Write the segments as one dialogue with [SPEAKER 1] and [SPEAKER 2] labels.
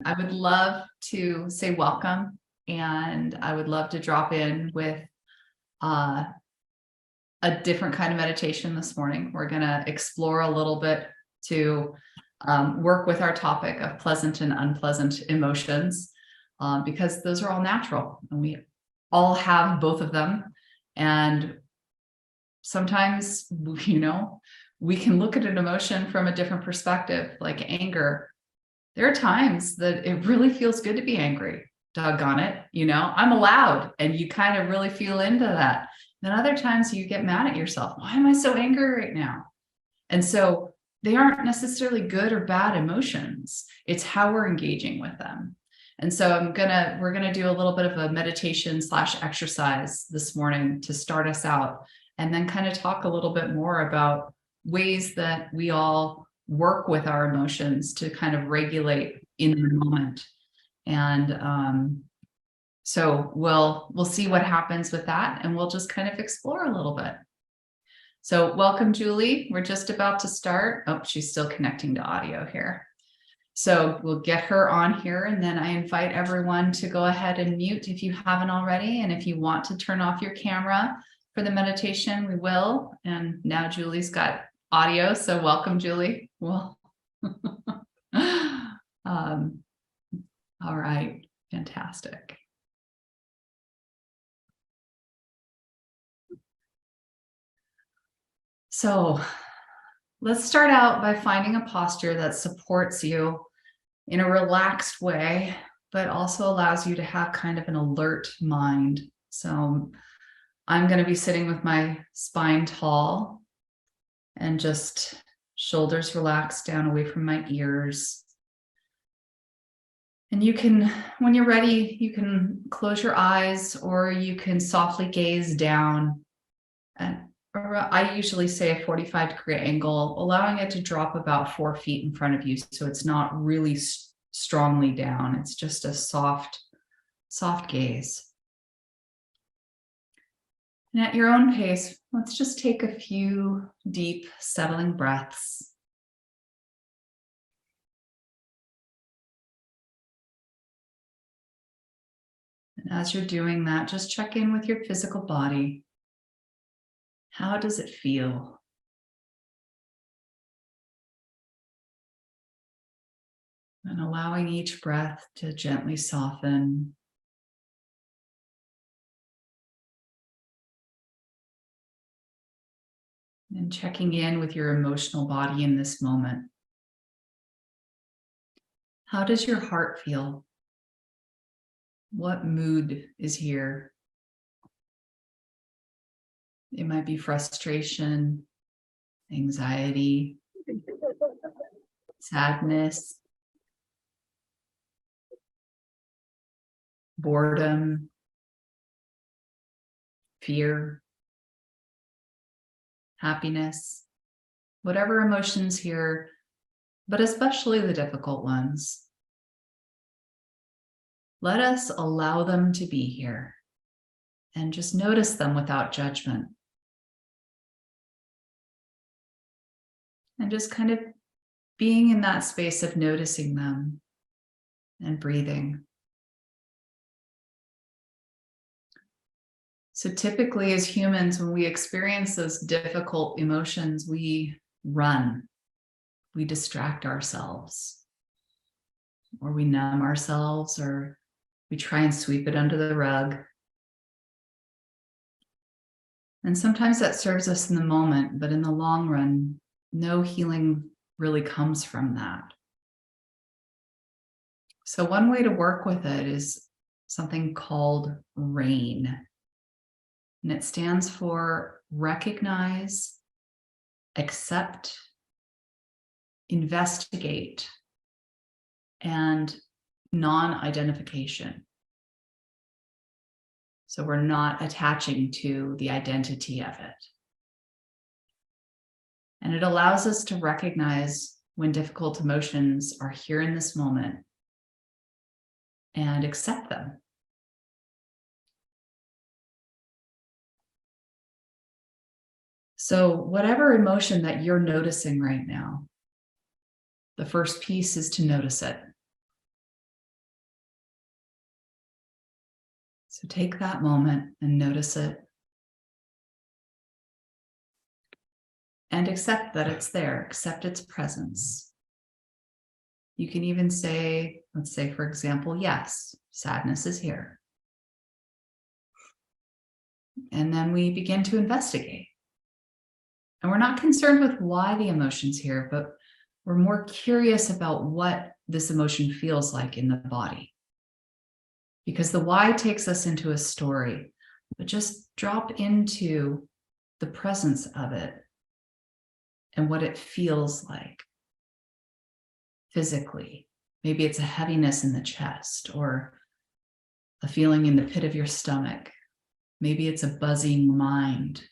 [SPEAKER 1] I would love to say welcome, and I would love to drop in with a different kind of meditation this morning. We're going to explore a little bit to work with our topic of pleasant and unpleasant emotions, because those are all natural and we all have both of them. And sometimes, we can look at an emotion from a different perspective, like anger. There are times that it really feels good to be angry. Doggone it, I'm allowed, and you kind of really feel into that. Then other times you get mad at yourself. Why am I so angry right now? And so they aren't necessarily good or bad emotions. It's how we're engaging with them. And so we're gonna do a little bit of a meditation / exercise this morning to start us out, and then kind of talk a little bit more about ways that we all work with our emotions to kind of regulate in the moment. And so we'll see what happens with that, and we'll just kind of explore a little bit. So welcome, Julie. We're just about to start. Oh, she's still connecting to audio here. So we'll get her on here, and then I invite everyone to go ahead and mute if you haven't already. And if you want to turn off your camera for the meditation, we will. And now Julie's got audio, so welcome, Julie. Well, all right, fantastic. So let's start out by finding a posture that supports you in a relaxed way, but also allows you to have kind of an alert mind. So I'm going to be sitting with my spine tall and just shoulders relaxed down away from my ears. And you can, when you're ready, you can close your eyes, or you can softly gaze down. And I usually say a 45-degree angle, allowing it to drop about 4 feet in front of you. So it's not really strongly down. It's just a soft gaze. And at your own pace, let's just take a few deep, settling breaths. And as you're doing that, just check in with your physical body. How does it feel? And allowing each breath to gently soften. And checking in with your emotional body in this moment. How does your heart feel? What mood is here? It might be frustration, anxiety, sadness, boredom, fear, happiness, whatever emotions here, but especially the difficult ones. Let us allow them to be here and just notice them without judgment. And just kind of being in that space of noticing them and breathing. So typically as humans, when we experience those difficult emotions, we run, we distract ourselves, or we numb ourselves, or we try and sweep it under the rug. And sometimes that serves us in the moment, but in the long run, no healing really comes from that. So one way to work with it is something called RAIN. And it stands for recognize, accept, investigate, and non-identification. So we're not attaching to the identity of it. And it allows us to recognize when difficult emotions are here in this moment and accept them. So whatever emotion that you're noticing right now, the first piece is to notice it. So take that moment and notice it. And accept that it's there, accept its presence. You can even say, let's say, for example, yes, sadness is here. And then we begin to investigate. And we're not concerned with why the emotion's here, but we're more curious about what this emotion feels like in the body. Because the why takes us into a story, but just drop into the presence of it and what it feels like physically. Maybe it's a heaviness in the chest or a feeling in the pit of your stomach. Maybe it's a buzzing mind.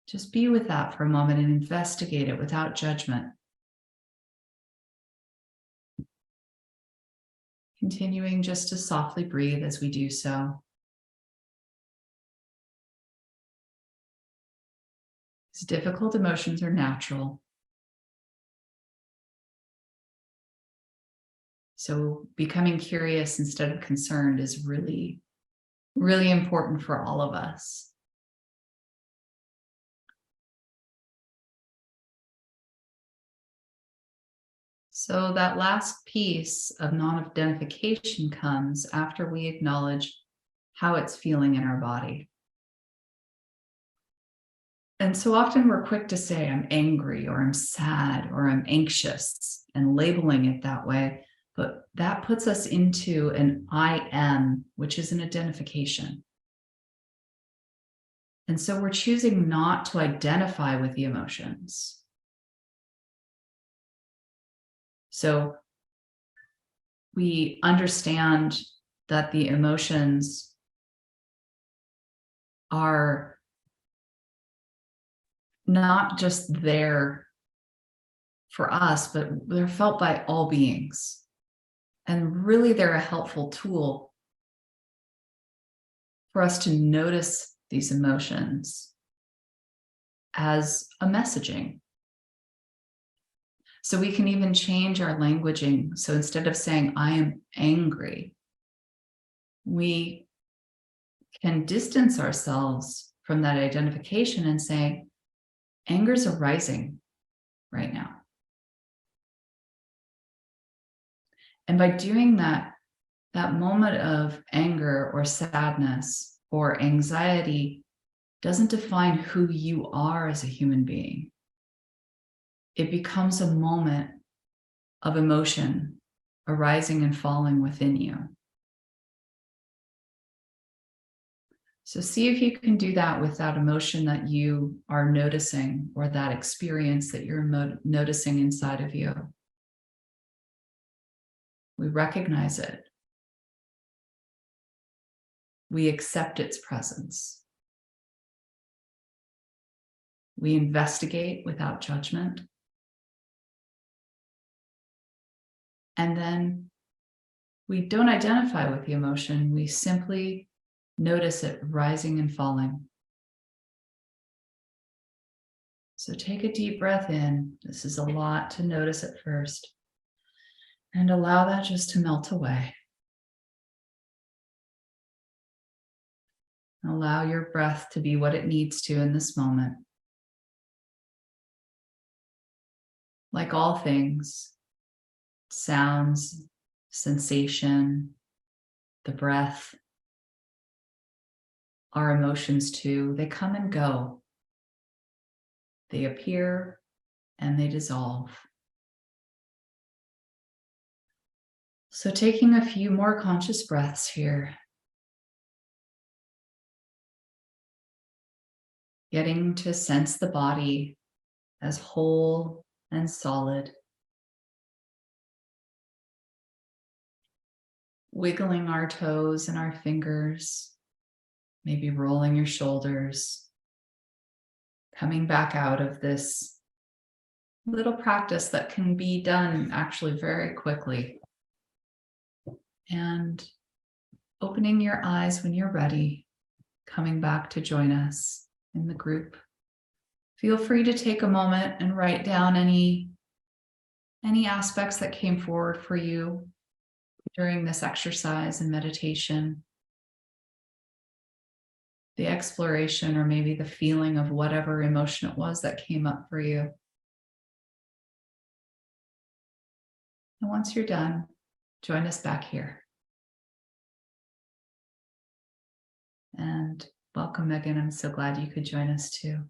[SPEAKER 1] Just be with that for a moment and investigate it without judgment. Continuing just to softly breathe as we do so. These difficult emotions are natural. So becoming curious instead of concerned is really, really important for all of us. So that last piece of non-identification comes after we acknowledge how it's feeling in our body. And so often we're quick to say, I'm angry, or I'm sad, or I'm anxious, and labeling it that way. But that puts us into an I am, which is an identification. And so we're choosing not to identify with the emotions. So we understand that the emotions are not just there for us, but they're felt by all beings. And really, they're a helpful tool for us to notice these emotions as a messaging. So we can even change our languaging. So instead of saying, I am angry, we can distance ourselves from that identification and say, anger is arising right now. And by doing that, that moment of anger or sadness or anxiety doesn't define who you are as a human being. It becomes a moment of emotion arising and falling within you. So see if you can do that with that emotion that you are noticing or that experience that you're noticing inside of you. We recognize it. We accept its presence. We investigate without judgment. And then we don't identify with the emotion. We simply notice it rising and falling. So take a deep breath in. This is a lot to notice at first. And allow that just to melt away. Allow your breath to be what it needs to in this moment. Like all things, sounds, sensation, the breath, our emotions too, they come and go. They appear and they dissolve. So taking a few more conscious breaths here. Getting to sense the body as whole and solid. Wiggling our toes and our fingers, maybe rolling your shoulders. Coming back out of this little practice that can be done actually very quickly. And opening your eyes when you're ready, coming back to join us in the group. Feel free to take a moment and write down any aspects that came forward for you. during this exercise and meditation, the exploration or maybe the feeling of whatever emotion it was that came up for you. And once you're done, join us back here. And welcome, Megan. I'm so glad you could join us too.